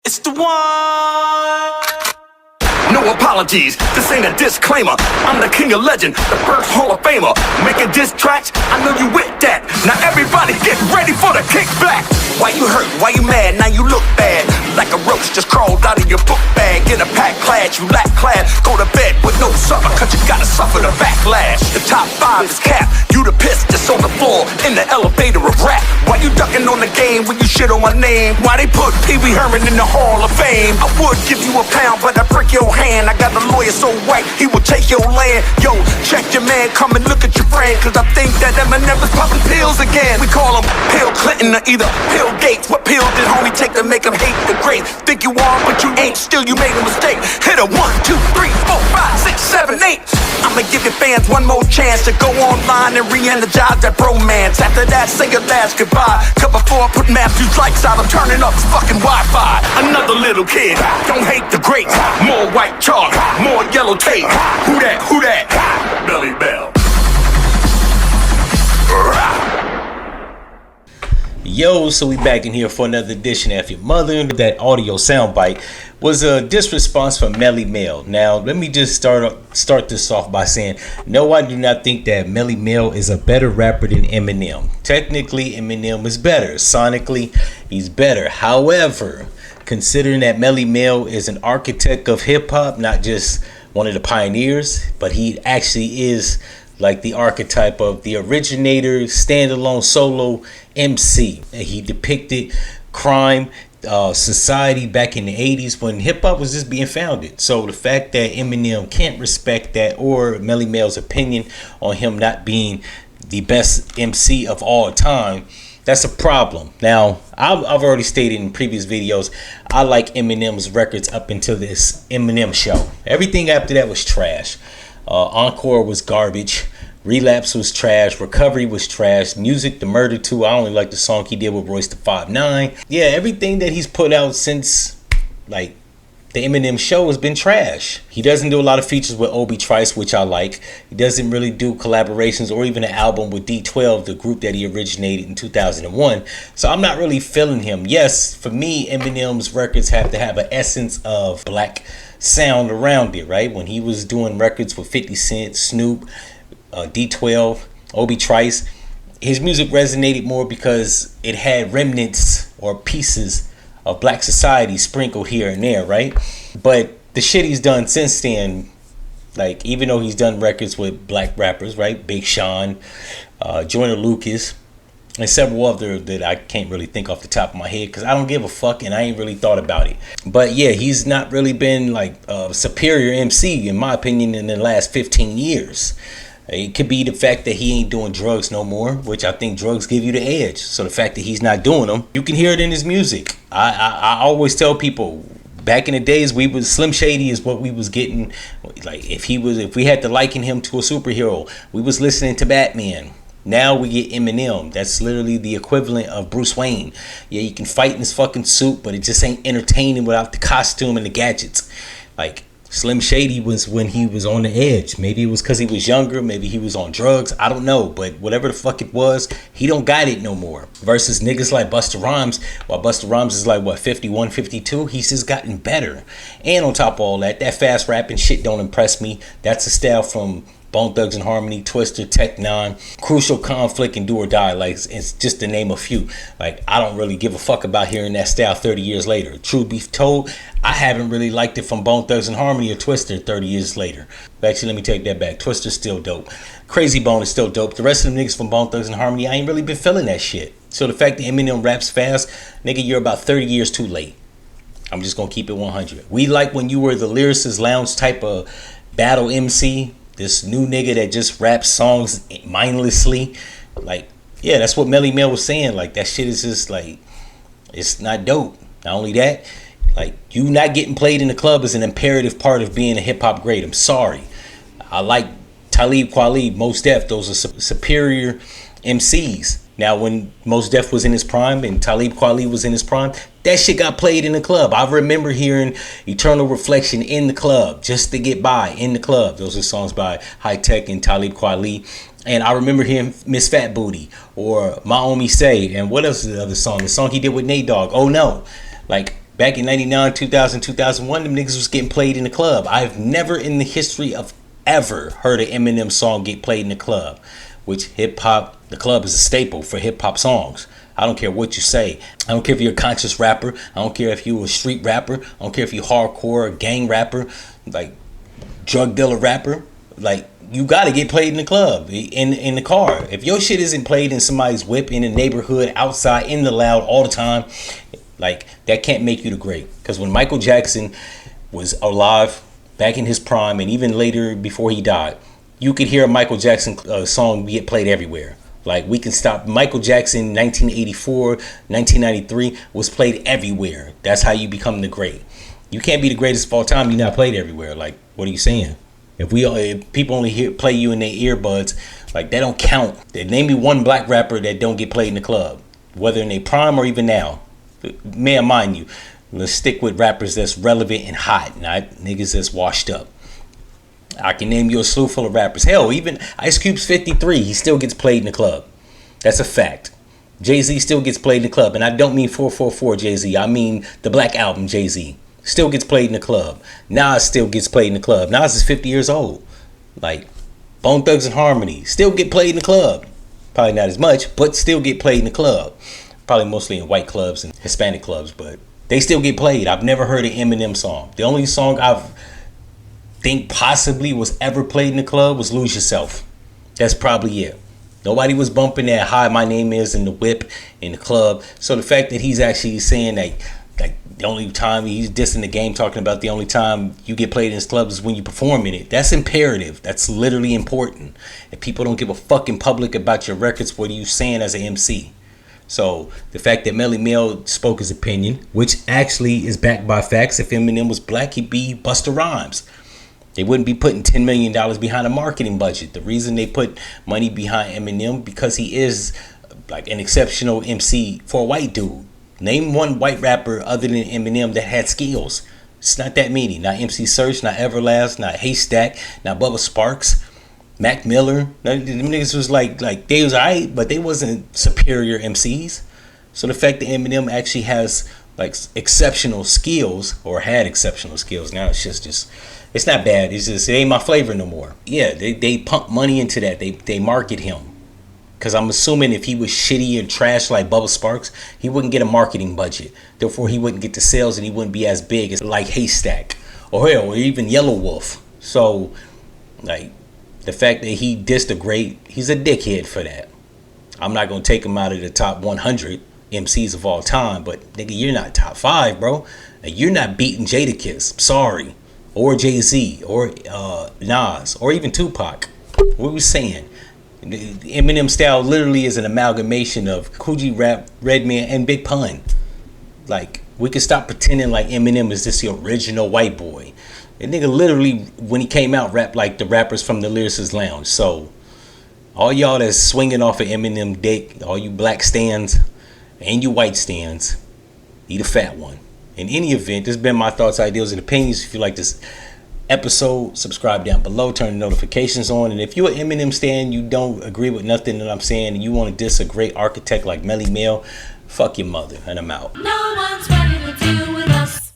It's the one. No apologies, this ain't a disclaimer. I'm the king of legend, the first Hall of Famer. Making diss tracks, I know you with that. Now everybody get ready for the kickback. Why you hurt, why you mad, now you look bad. Like a roach just crawled out of your book bag. In a packed class, you lack class. Go to bed with no supper, cause you gotta suffer the backlash. The top 5 is cap, you the piss that's on the floor. In the elevator of rap. Why you ducking on the game when you shit on my name? Why they put Pee Wee Herman in the Hall of Fame? I would give you a pound, but I break your hand. I got a lawyer so white, he will take your land. Yo, check your man, come and look at your friend. Cause I think that Eminem is popping pills again. We call him Pill Clinton or either Pill Gates. What pill did homie take to make him hate the great? Think you are, but you ain't, still you made a mistake. Hit a 1, 2, 3, 4, 5, 6, 7, 8. I'ma give your fans one more chance to go online and re-energize that bromance. After that, say your last goodbye. Cause before I put Matthew's lights out, I'm turning up his fucking Wi-Fi. Another little kid, don't hate the greats. More white chalk, more yellow tape. Who that, who that? Melle Mel. Yo, so we back in here for another edition of F-ya-Motha. That audio soundbite was a diss response from Melle Mel. Now, let me just start this off by saying, no, I do not think that Melle Mel is a better rapper than Eminem. Technically, Eminem is better. Sonically, he's better. However, considering that Melle Mel is an architect of hip-hop, not just one of the pioneers, but he actually is like the archetype of the originator, standalone solo MC. And he depicted crime, society back in the 80s when hip-hop was just being founded. So the fact that Eminem can't respect that, or Melle Mel's opinion on him not being the best MC of all time, that's a problem. Now, I've already stated in previous videos, I like Eminem's records up until this Eminem show. Everything after that was trash. Encore was garbage. Relapse was trash. Recovery was trash. Music, The Murder 2. I only like the song he did with Royce the 5'9". Yeah, everything that he's put out since like the Eminem show has been trash. He doesn't do a lot of features with Obi Trice, which I like. He doesn't really do collaborations or even an album with D12, the group that he originated in 2001. So I'm not really feeling him. Yes, for me, Eminem's records have to have an essence of black sound around it, right? When he was doing records with 50 Cent, Snoop, D12, Obi Trice, his music resonated more because it had remnants or pieces of black society sprinkled here and there, right? But the shit he's done since then, like, even though he's done records with black rappers, right? Big Sean, Joyner Lucas, and several other that I can't really think off the top of my head because I don't give a fuck and I ain't really thought about it. But yeah, he's not really been like a superior MC in my opinion in the last 15 years. It could be the fact that he ain't doing drugs no more, which I think drugs give you the edge. So the fact that he's not doing them, you can hear it in his music. I always tell people, back in the days, we was Slim Shady is what we was getting. Like if we had to liken him to a superhero, we was listening to Batman. Now we get Eminem. That's literally the equivalent of Bruce Wayne. Yeah, you can fight in his fucking suit, but it just ain't entertaining without the costume and the gadgets. Like Slim Shady was when he was on the edge. Maybe it was because he was younger. Maybe he was on drugs. I don't know. But whatever the fuck it was, he don't got it no more. Versus niggas like Busta Rhymes. While Busta Rhymes is like, what, 51, 52? He's just gotten better. And on top of all that, that fast rapping shit don't impress me. That's a style from Bone Thugs and Harmony, Twister, Tech Nine, Crucial Conflict, and Do or Die. Like, it's just to name a few. Like, I don't really give a fuck about hearing that style 30 years later. Truth be told, I haven't really liked it from Bone Thugs and Harmony or Twister 30 years later. Actually, let me take that back. Twister's still dope. Crazy Bone is still dope. The rest of them niggas from Bone Thugs and Harmony, I ain't really been feeling that shit. So the fact that Eminem raps fast, nigga, you're about 30 years too late. I'm just gonna keep it 100. We like when you were the lyricist lounge type of battle MC. This new nigga that just raps songs mindlessly. Like, yeah, that's what Melle Mel was saying. Like, that shit is just like, it's not dope. Not only that, like, you not getting played in the club is an imperative part of being a hip-hop great. I'm sorry. I like Talib Kweli, Mos Def. Those are superior MCs. Now, when Mos Def was in his prime and Talib Kweli was in his prime, that shit got played in the club. I remember hearing Eternal Reflection in the club, Just to Get By in the club. Those are songs by High Tech and Talib Kweli. And I remember hearing Miss Fat Booty or My Omi Say. And what else is the other song? The song he did with Nate Dogg, Oh No. Like, Back in 99, 2000, 2001, them niggas was getting played in the club. I've never in the history of ever heard an Eminem song get played in the club. Which hip hop, the club is a staple for hip hop songs. I don't care what you say. I don't care if you're a conscious rapper. I don't care if you're a street rapper. I don't care if you're hardcore, gang rapper, like drug dealer rapper. Like, you got to get played in the club, in the car. If your shit isn't played in somebody's whip, in the neighborhood, outside, in the loud, all the time, like, that can't make you the great. Because when Michael Jackson was alive, back in his prime, and even later before he died, you could hear a Michael Jackson song get played everywhere. Like, We Can Stop. Michael Jackson, 1984, 1993, was played everywhere. That's how you become the great. You can't be the greatest of all time. You're not played everywhere. Like, what are you saying? If people only play you in their earbuds, like, that don't count. Name me one black rapper that don't get played in the club, whether in their prime or even now. May I mind you, let's stick with rappers that's relevant and hot, not niggas that's washed up. I can name you a slew full of rappers. Hell, even Ice Cube's 53. He still gets played in the club. That's a fact. Jay-Z still gets played in the club. And I don't mean 444 Jay-Z. I mean the Black Album Jay-Z. Still gets played in the club. Nas still gets played in the club. Nas is 50 years old. Like, Bone Thugs and Harmony still get played in the club. Probably not as much, but still get played in the club. Probably mostly in white clubs and Hispanic clubs, but they still get played. I've never heard an Eminem song. The only song I've think possibly was ever played in the club was Lose Yourself. That's probably it. Nobody was bumping that Hi, My Name Is in the whip in the club. So the fact that he's actually saying that, like, the only time he's dissing the game, talking about the only time you get played in this club is when you perform in it. That's imperative. That's literally important. If people don't give a fuck in public about your records, what are you saying as an MC? So the fact that Melle Mel spoke his opinion, which actually is backed by facts. If Eminem was black, he'd be Busta Rhymes. They wouldn't be putting $10 million behind a marketing budget. The reason they put money behind Eminem, because he is like an exceptional MC for a white dude. Name one white rapper other than Eminem that had skills. It's not that many. Not MC Search, not Everlast, not Haystack, not Bubba Sparks, Mac Miller. Them niggas was like they was alright, but they wasn't superior MCs. So the fact that Eminem actually has like exceptional skills, or had exceptional skills, now it's just it's not bad. It's just, it ain't my flavor no more. Yeah, they pump money into that. They market him. Because I'm assuming if he was shitty and trash like Bubba Sparks, he wouldn't get a marketing budget. Therefore, he wouldn't get the sales and he wouldn't be as big as like Haystack. Or hell, or even Yellow Wolf. So, like, the fact that he dissed a great, he's a dickhead for that. I'm not going to take him out of the top 100 MCs of all time. But, nigga, you're not top 5, bro. You're not beating Jadakiss. Sorry. Or Jay-Z, or Nas, or even Tupac. What we saying? The Eminem style literally is an amalgamation of Coogee Rap, Redman, and Big Pun. Like, we can stop pretending like Eminem is this the original white boy. The nigga literally, when he came out, rapped like the rappers from the Lyricist Lounge. So, all y'all that's swinging off of Eminem dick, all you black stands, and you white stands, eat a fat one. In any event, this has been my thoughts, ideals, and opinions. If you like this episode, subscribe down below, turn the notifications on. And if you're an Eminem stan, you don't agree with nothing that I'm saying, and you want to diss a great architect like Melle Mel, fuck your mother, and I'm out. No one's ready to do